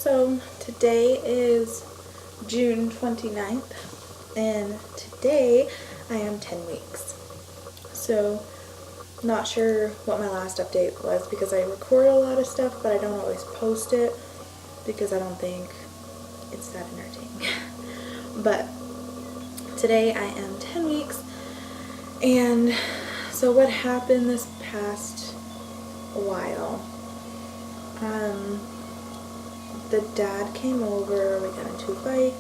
So today is June 29th, and today I am 10 weeks. So not sure what my last update was because I record a lot of stuff, but I don't always post it because I don't think it's that entertaining. But today I am 10 weeks, and so what happened this past while, the dad came over, we got into a fight,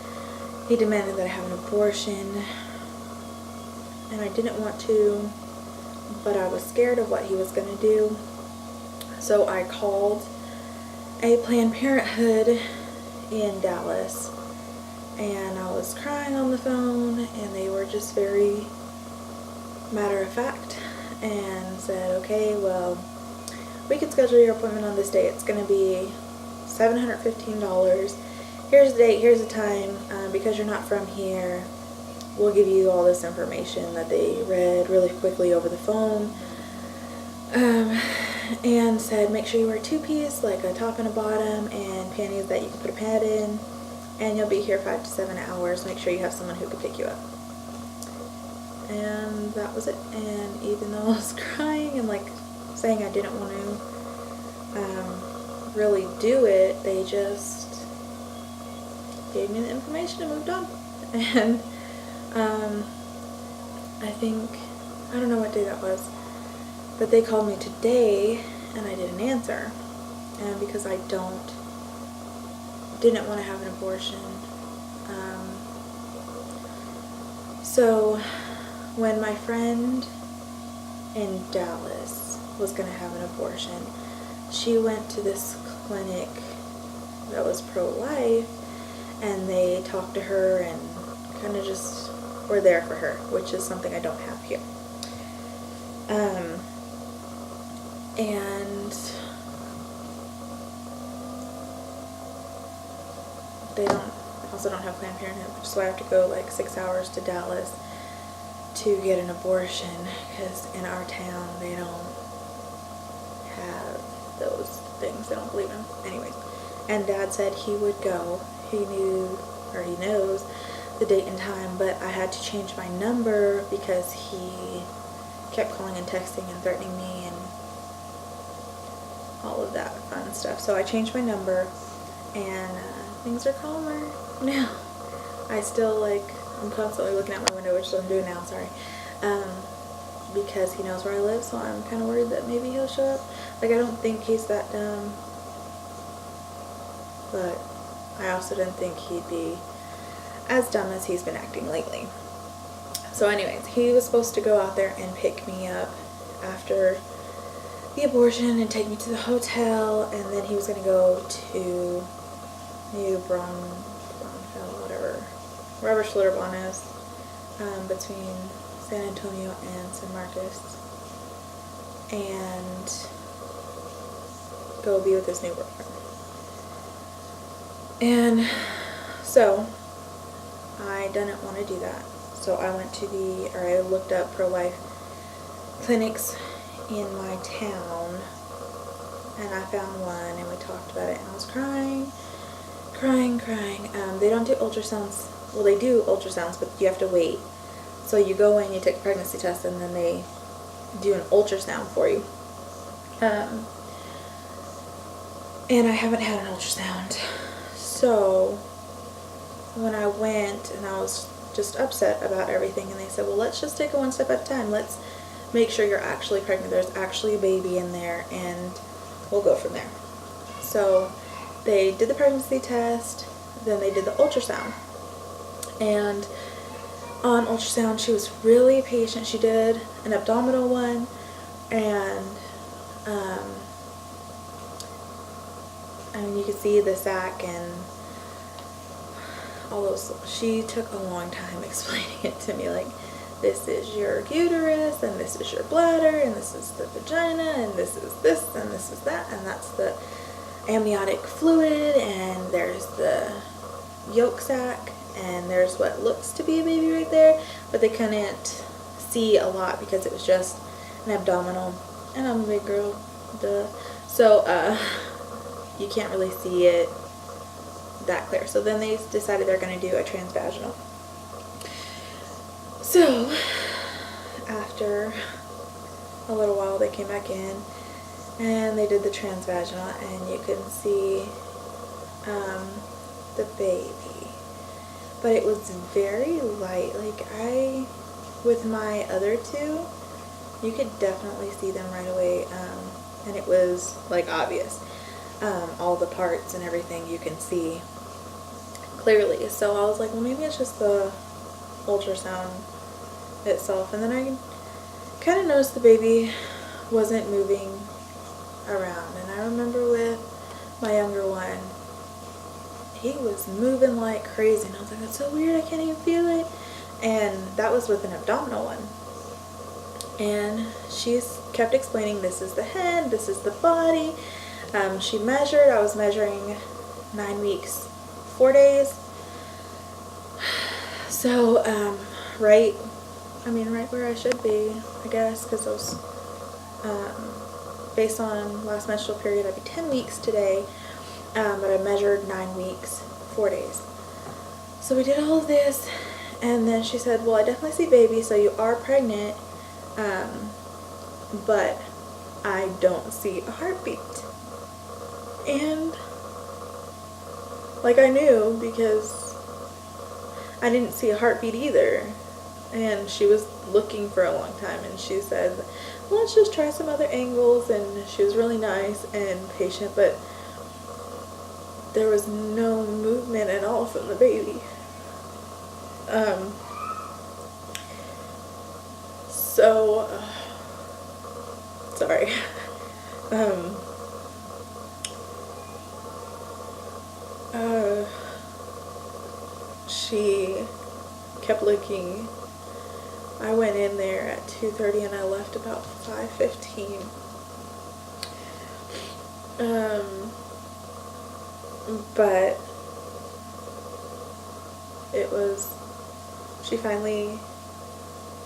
he demanded that I have an abortion, and I didn't want to, but I was scared of what he was going to do, so I called a Planned Parenthood in Dallas, and I was crying on the phone, and they were just very matter of fact, and said, okay, well, we can schedule your appointment on this day. It's going to be $715. Here's the date, here's the time. Because you're not from here, we'll give you all this information that they read really quickly over the phone. And said make sure you wear two-piece, like a top and a bottom, and panties that you can put a pad in, and you'll be here 5 to 7 hours. Make sure you have someone who can pick you up. And that was it. And even though I was crying and like saying I didn't want to really do it, they just gave me the information and moved on. And I don't know what day that was, but they called me today and I didn't answer, and because I didn't want to have an abortion. So when my friend in Dallas was going to have an abortion, she went to this clinic that was pro-life, and they talked to her and kind of just were there for her, which is something I don't have here. And they also don't have Planned Parenthood, which is why I have to go like 6 hours to Dallas to get an abortion, because in our town they don't have those things. They don't believe in them. Anyways, and Dad said he would go. He knew, or he knows, the date and time, but I had to change my number because he kept calling and texting and threatening me and all of that fun stuff. So I changed my number, and things are calmer now. I still I'm constantly looking out my window, which I'm doing now, sorry, because he knows where I live, so I'm kind of worried that maybe he'll show up. I don't think he's that dumb, but I also didn't think he'd be as dumb as he's been acting lately. So anyways, he was supposed to go out there and pick me up after the abortion and take me to the hotel, and then he was going to go to New Braunfels, wherever Schlitterbahn is, between San Antonio and San Marcos, and go be with his new girlfriend. And so I didn't want to do that. So I went to I looked up pro-life clinics in my town, and I found one, and we talked about it, and I was crying. They don't do ultrasounds. Well, they do ultrasounds, but you have to wait. So you go in, you take a pregnancy test, and then they do an ultrasound for you. And I haven't had an ultrasound. So when I went, and I was just upset about everything, and they said, well, let's just take it one step at a time. Let's make sure you're actually pregnant. There's actually a baby in there, and we'll go from there. So they did the pregnancy test, then they did the ultrasound. And on ultrasound, she was really patient. She did an abdominal one, and you could see the sac and all those. She took a long time explaining it to me, like, this is your uterus, and this is your bladder, and this is the vagina, and this is this, and this is that, and that's the amniotic fluid, and there's the yolk sac, and there's what looks to be a baby right there, but they couldn't see a lot because it was just an abdominal, and I'm a big girl, duh. So you can't really see it that clear. So then they decided they're going to do a transvaginal. So after a little while they came back in and they did the transvaginal, and you can see the baby, but it was very light. Like with my other two, you could definitely see them right away, and it was like obvious. All the parts and everything you can see clearly. So I was like, well, maybe it's just the ultrasound itself. And then I kind of noticed the baby wasn't moving around. And I remember with my younger one, he was moving like crazy, and I was like, that's so weird, I can't even feel it. And that was with an abdominal one. And she kept explaining, this is the head, this is the body. She measured, I was measuring 9 weeks, 4 days. So, right where I should be, I guess, because I was, based on last menstrual period, I'd be 10 weeks today, but I measured 9 weeks, 4 days. So we did all of this, and then she said, well, I definitely see baby, so you are pregnant, but I don't see a heartbeat. And like I knew, because I didn't see a heartbeat either. And she was looking for a long time, and she said, well, let's just try some other angles. And she was really nice and patient, but there was no movement at all from the baby. Sorry. She kept looking. I went in there at 2:30 and I left about 5:15. But it was, she finally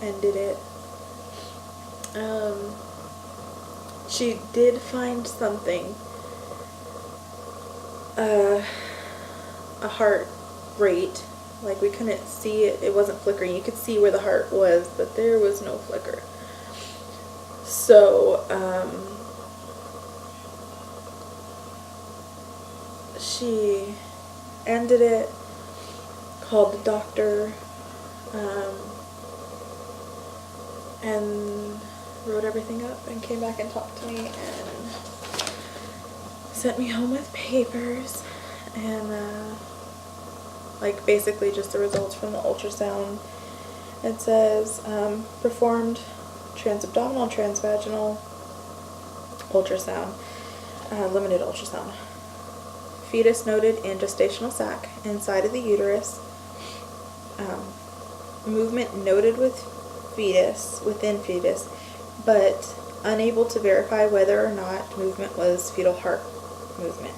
ended it. She did find something, a heart rate. Like, we couldn't see it, it wasn't flickering. You could see where the heart was, but there was no flicker. So, she ended it, called the doctor, and wrote everything up and came back and talked to me and sent me home with papers and like basically just the results from the ultrasound. It says performed transabdominal, transvaginal ultrasound, limited ultrasound. Fetus noted in gestational sac inside of the uterus. Movement noted with fetus, within fetus, but unable to verify whether or not movement was fetal heart movement.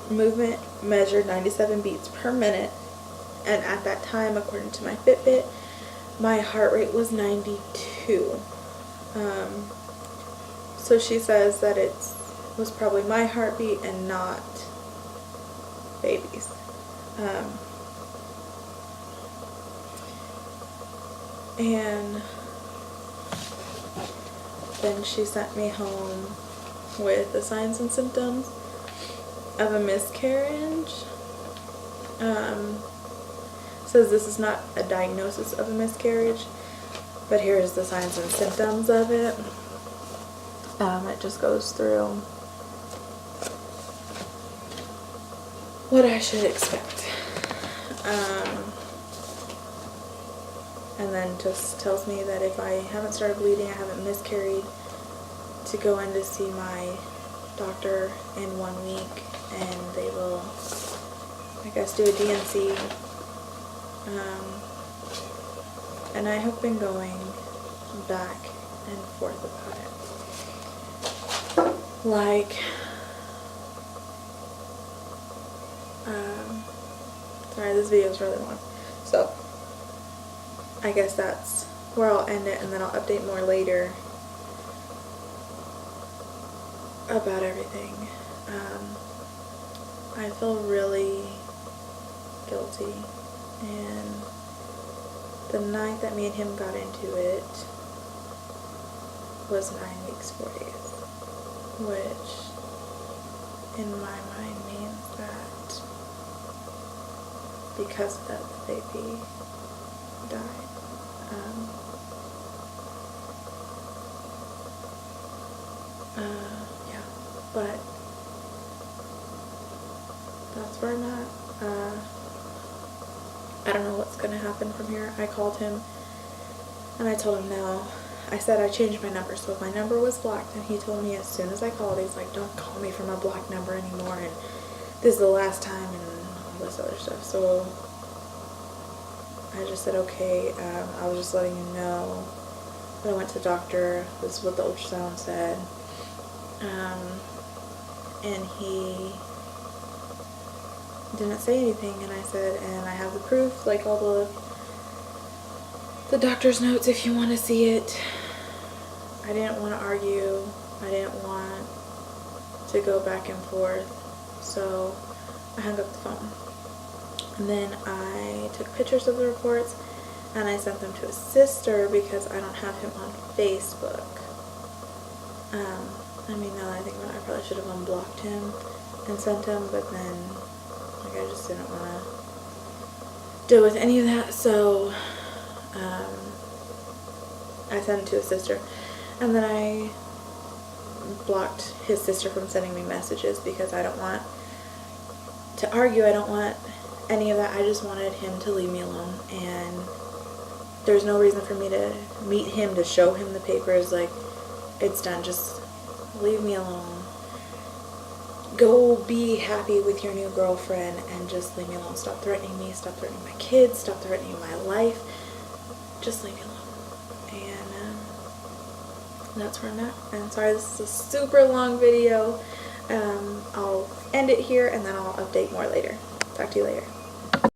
Movement measured 97 beats per minute, and at that time, according to my Fitbit, my heart rate was 92. So she says that it was probably my heartbeat and not baby's. And then she sent me home with the signs and symptoms of a miscarriage. Says this is not a diagnosis of a miscarriage, but here's the signs and symptoms of it. It just goes through what I should expect. And then just tells me that if I haven't started bleeding, I haven't miscarried, to go in to see my doctor in 1 week, and they will, I guess, do a DNC. And I have been going back and forth about it. Like, sorry, this video is really long. So, I guess that's where I'll end it, and then I'll update more later about everything. I feel really guilty. And the night that me and him got into it was 9 weeks, 4 days, which in my mind means that because of that, the baby died. Yeah, but that's where I'm at. I don't know what's going to happen from here. I called him and I told him no. I said I changed my number, so if my number was blocked, and he told me as soon as I called, he's like, don't call me from a blocked number anymore, and this is the last time, and all this other stuff. So I just said, okay. I was just letting you know that I went to the doctor. This is what the ultrasound said. And he didn't say anything, and I said, and I have the proof, like all the doctor's notes if you want to see it. I didn't want to argue. I didn't want to go back and forth, so I hung up the phone. And then I took pictures of the reports and I sent them to his sister because I don't have him on Facebook. I mean, now that I think about it, I probably should have unblocked him and sent him, but then like I just didn't want to deal with any of that, so I sent it to his sister, and then I blocked his sister from sending me messages because I don't want to argue. I don't want any of that. I just wanted him to leave me alone, and there's no reason for me to meet him to show him the papers. Like, it's done. Just leave me alone. Go be happy with your new girlfriend and just leave me alone. Stop threatening me. Stop threatening my kids. Stop threatening my life. Just leave me alone. And that's where I'm at. And sorry, this is a super long video. I'll end it here and then I'll update more later. Talk to you later.